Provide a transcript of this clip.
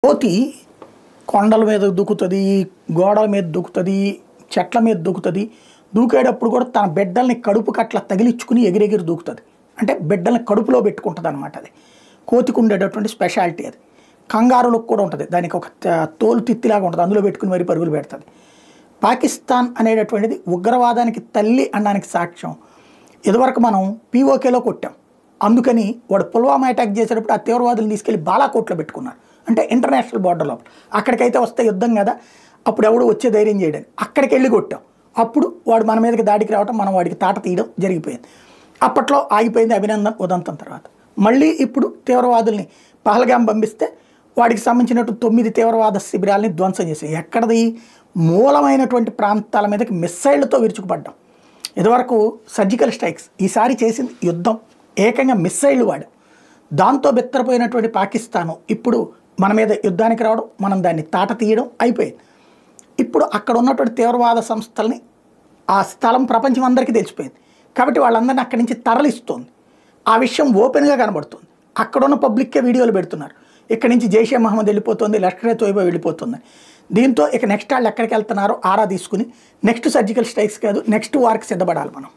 కోతి కొండల మీద దూకుతుంది, గోడల మీద దూకుతుంది, చెట్ల మీద దూకుతుంది. దూకేటప్పుడు కూడా తన బిడ్డల్ని కడుపుకి అట్లా తగిలించుకుని ఎగిరెగిరి దూకుతుంది. అంటే బిడ్డల్ని కడుపులో పెట్టుకుంటుంది అనమాట. అది కోతికి ఉండేటటువంటి స్పెషాలిటీ. అది కంగారులకు కూడా ఉంటుంది. దానికి ఒక తోలు తిత్తిలాగా ఉంటుంది, అందులో పెట్టుకుని మరి పరుగులు పెడుతుంది. పాకిస్తాన్ అనేటటువంటిది ఉగ్రవాదానికి తల్లి అనడానికి సాక్ష్యం. ఇదివరకు మనం పీఓకేలో కొట్టాం. అందుకని వాడు పుల్వామా అటాక్ చేసేటప్పుడు ఆ తీవ్రవాదులను తీసుకెళ్లి బాలాకోట్లో పెట్టుకున్నారు. అంటే ఇంటర్నేషనల్ బార్డర్ లోపల. అక్కడికైతే వస్తే యుద్ధం కదా, అప్పుడు ఎవడు వచ్చే ధైర్యం చేయడానికి అక్కడికి వెళ్ళి కొట్టాం. అప్పుడు వాడు మన మీదకి దాడికి రావడం, మనం వాడికి తాట తీయడం జరిగిపోయింది. అప్పట్లో ఆగిపోయింది అభినందన్ ఉదంతం తర్వాత. మళ్ళీ ఇప్పుడు తీవ్రవాదుల్ని పహల్గాం పంపిస్తే వాడికి సంబంధించినట్టు 9 తీవ్రవాద శిబిరాలని ధ్వంసం చేసాయి. ఎక్కడది మూలమైనటువంటి ప్రాంతాల మీదకి మిస్సైళ్లతో విరుచుకుపడ్డాం. ఇదివరకు సర్జికల్ స్ట్రైక్స్, ఈసారి చేసింది యుద్ధం. ఏకంగా మిస్సైళ్ళు వాడు. దాంతో బెత్తరపోయినటువంటి పాకిస్తాను ఇప్పుడు మన మీద యుద్ధానికి రావడం, మనం దాన్ని తాట తీయడం అయిపోయింది. ఇప్పుడు అక్కడ ఉన్నటువంటి తీవ్రవాద సంస్థల్ని ఆ స్థలం ప్రపంచం అందరికీ తెలిసిపోయింది. కాబట్టి వాళ్ళందరినీ అక్కడి నుంచి తరలిస్తోంది. ఆ విషయం ఓపెన్గా కనబడుతుంది. అక్కడున్న పబ్లిక్కే వీడియోలు పెడుతున్నారు. ఇక్కడి నుంచి జైషే మహమ్మద్ వెళ్ళిపోతుంది, లష్కరే తోయిబా వెళ్ళిపోతుంది. దీంతో ఇక నెక్స్ట్ వాళ్ళు ఎక్కడికి వెళ్తున్నారో ఆరా తీసుకుని నెక్స్ట్ సర్జికల్ స్ట్రైక్స్ కాదు, నెక్స్ట్ వార్కి సిద్ధపడాలి మనం.